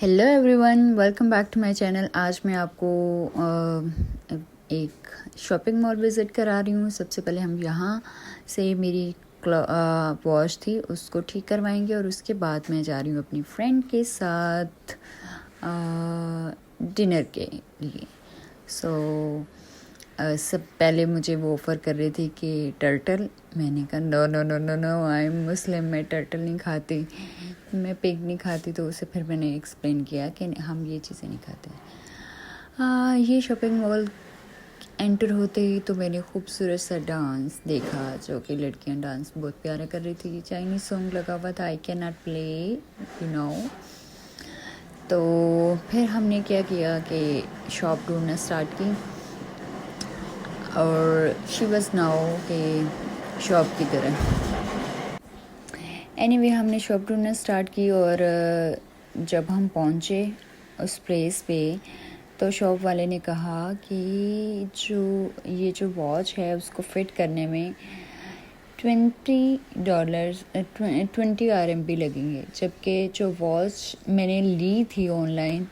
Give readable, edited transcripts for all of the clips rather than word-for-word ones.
Hello everyone, welcome back to my channel. आज मैं आपको एक शॉपिंग मॉल विज़िट करा रही हूँ। सबसे पहले हम यहाँ से मेरी वॉच थी उसको ठीक करवाएंगे और उसके बाद मैं जा रही हूँ अपनी फ्रेंड के साथ डिनर के लिए। सब पहले मुझे वो ऑफ़र कर रही थी कि टर्टल। मैंने कहा no no no no no, I am Muslim, मैं टर्टल नहीं खाती, मैं पिग नहीं खाती। तो उसे फिर मैंने एक्सप्लेन किया कि हम ये चीज़ें नहीं खाते। ये शॉपिंग मॉल एंटर होते ही तो मैंने खूबसूरत सा डांस देखा, जो कि लड़कियां डांस बहुत प्यारा कर रही थी। चाइनीज़ सॉन्ग लगा हुआ था, I can not play you know. तो फिर हमने क्या किया कि शॉप ढूंढना स्टार्ट की और शी वॉज नाउ के शॉप की तरह। एनीवे हमने शॉप ढूंढना स्टार्ट की और जब हम पहुँचे उस प्लेस पे तो शॉप वाले ने कहा कि जो वॉच है उसको फ़िट करने में $20 20 RMB लगेंगे, जबकि जो वॉच मैंने ली थी ऑनलाइन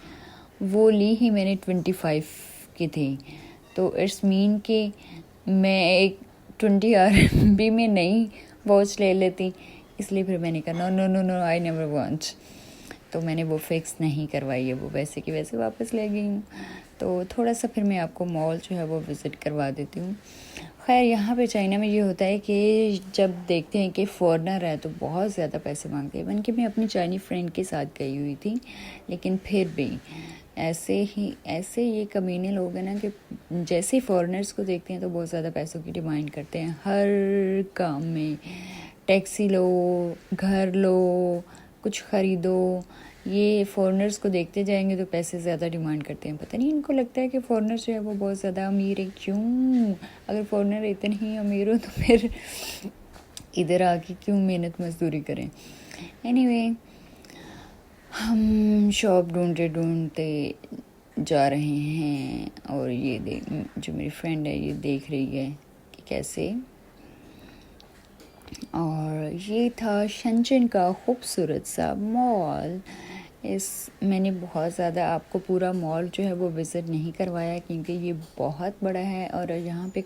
वो ली ही मैंने 25 की थी। तो इट्स मीन कि मैं एक 20 RMB में नई वॉच ले लेती। इसलिए फिर मैंने कहा no no no no, I never want. तो मैंने वो फ़िक्स नहीं करवाई है, वो वैसे की वैसे वापस ले गई हूँ। तो थोड़ा सा फिर मैं आपको मॉल जो है वो विज़िट करवा देती हूँ। खैर यहाँ पे चाइना में ये होता है कि जब देखते हैं कि फ़ॉरेनर है तो बहुत ज़्यादा पैसे मांगते हैं। इवन कि मैं अपनी चाइनीज़ फ्रेंड के साथ गई हुई थी, लेकिन फिर भी ऐसे ये कमीने लोग हैं ना कि जैसे ही फ़ॉरेनर्स को देखते हैं तो बहुत ज़्यादा पैसों की डिमांड करते हैं हर काम में। टैक्सी लो, घर लो, कुछ ख़रीदो, ये फ़ॉरेनर्स को देखते जाएंगे तो पैसे ज़्यादा डिमांड करते हैं। पता नहीं इनको लगता है कि फ़ॉरेनर्स जो है वो बहुत ज़्यादा अमीर है। क्यों? अगर फ़ॉरेनर इतने ही अमीर हो तो फिर इधर आके क्यों मेहनत मजदूरी करें। एनीवे हम शॉप ढूंढते जा रहे हैं और ये जो मेरी फ्रेंड है ये देख रही है कि कैसे। और ये था शनचन का खूबसूरत सा मॉल। मैंने बहुत ज़्यादा आपको पूरा मॉल जो है वो विज़िट नहीं करवाया क्योंकि ये बहुत बड़ा है और यहाँ पे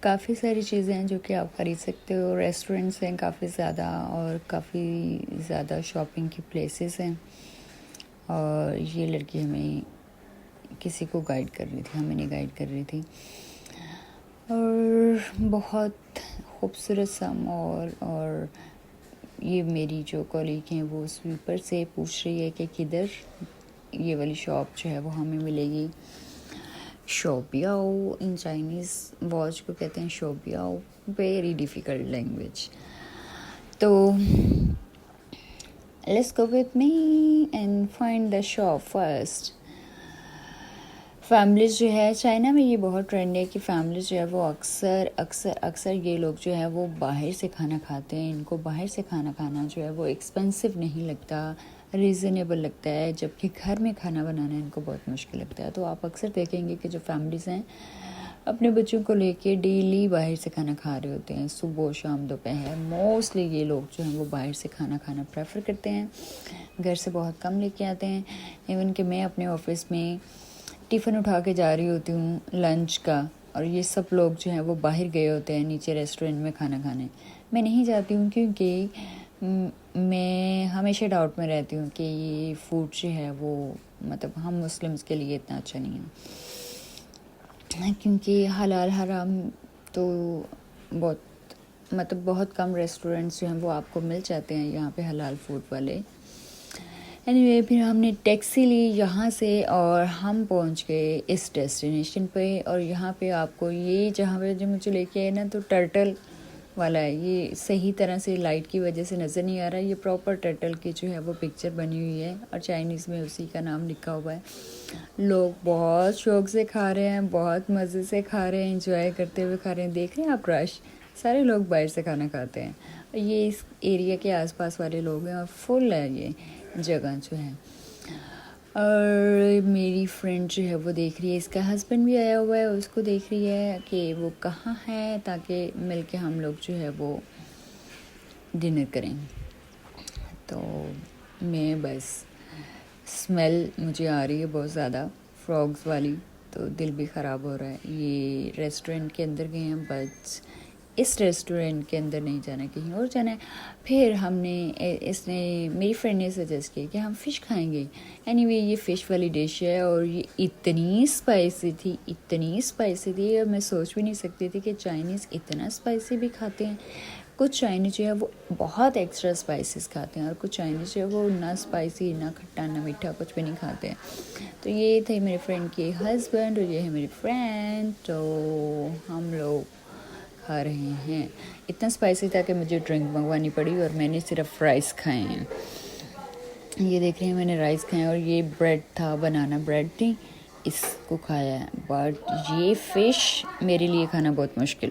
काफ़ी सारी चीज़ें हैं जो कि आप ख़रीद सकते हो। रेस्टोरेंट्स हैं काफ़ी ज़्यादा और काफ़ी ज़्यादा शॉपिंग की प्लेसेस हैं। और ये लड़की हमें किसी को गाइड कर रही थी, हमें नहीं गाइड कर रही थी। और बहुत खूबसूरत सा मॉल। और ये मेरी जो कॉलीग हैं वो स्वीपर से पूछ रही है कि किधर ये वाली शॉप जो है वो हमें मिलेगी। शोपियाओ इन चाइनीज़ वॉच को कहते हैं शोपियाओ, वेरी डिफ़िकल्ट लैंग्वेज। तो let's go with me and find the shop first. Families जो है चाइना में ये बहुत ट्रेंड है कि फैमिलीज़ जो है वो अक्सर ये लोग जो है वो बाहर से खाना खाते हैं। इनको बाहर से खाना खाना जो है वो एक्सपेंसिव नहीं लगता, रीज़नेबल लगता है, जबकि घर में खाना बनाना इनको बहुत मुश्किल लगता है। तो आप अक्सर देखेंगे कि जो फैमिलीज़ हैं अपने बच्चों को लेके डेली बाहर से खाना खा रहे होते हैं, सुबह शाम दोपहर। मोस्टली ये लोग जो हैं वो बाहर से खाना खाना प्रेफर करते हैं, घर से बहुत कम लेके आते हैं। इवन कि मैं अपने ऑफिस में टिफ़िन उठा के जा रही होती हूँ लंच का, और ये सब लोग जो हैं वो बाहर गए होते हैं नीचे रेस्टोरेंट में खाना खाने। मैं नहीं जाती हूँ क्योंकि मैं हमेशा डाउट में रहती हूँ कि ये फूड जो है वो मतलब हम मुस्लिम्स के लिए इतना अच्छा नहीं है, क्योंकि हलाल हराम तो बहुत कम रेस्टोरेंट्स जो हैं वो आपको मिल जाते हैं यहाँ पे हलाल फूड वाले। एनीवे फिर हमने टैक्सी ली यहाँ से और हम पहुँच गए इस डेस्टिनेशन पे। और यहाँ पे आपको ये जहाँ पे जो मुझे लेके आए ना तो टर्टल वाला है। ये सही तरह से लाइट की वजह से नज़र नहीं आ रहा है। ये प्रॉपर टर्टल की जो है वो पिक्चर बनी हुई है और चाइनीज़ में उसी का नाम लिखा हुआ है। लोग बहुत शौक से खा रहे हैं, बहुत मज़े से खा रहे हैं, इंजॉय करते हुए खा रहे हैं। देख रहे हैं आप रश, सारे लोग बाहर से खाना खाते हैं। ये इस एरिया के आसपास वाले लोग हैं और फुल है ये जगह जो है। और मेरी फ्रेंड जो है वो देख रही है, इसका हस्बैंड भी आया हुआ है, उसको देख रही है कि वो कहाँ है ताकि मिलके हम लोग जो है वो डिनर करें। तो मैं बस स्मेल मुझे आ रही है बहुत ज़्यादा फ्रॉग्स वाली, तो दिल भी ख़राब हो रहा है। ये रेस्टोरेंट के अंदर गए हैं, बट इस रेस्टोरेंट के अंदर नहीं जाना, कहीं और जाना है। फिर इसने मेरी फ्रेंड ने सजेस्ट किया कि हम फ़िश खाएंगे। एनीवे ये फ़िश वाली डिश है और ये इतनी स्पाइसी थी और मैं सोच भी नहीं सकती थी कि चाइनीज़ इतना स्पाइसी भी खाते हैं। कुछ चाइनीज़ जो है वो बहुत एक्स्ट्रा स्पाइसेस खाते हैं और कुछ चाइनीज़ जो है वो ना स्पाइसी, ना खट्टा, ना मीठा, कुछ भी नहीं खाते हैं। तो ये थे मेरे फ्रेंड के हस्बैंड और ये है मेरी फ्रेंड। तो हम लोग खा रहे हैं। इतना स्पाइसी था कि मुझे ड्रिंक मंगवानी पड़ी और मैंने सिर्फ राइस खाए हैं। ये देख रहे हैं मैंने राइस खाए और ये ब्रेड था, बनाना ब्रेड थी, इसको खाया है। बट ये फ़िश मेरे लिए खाना बहुत मुश्किल।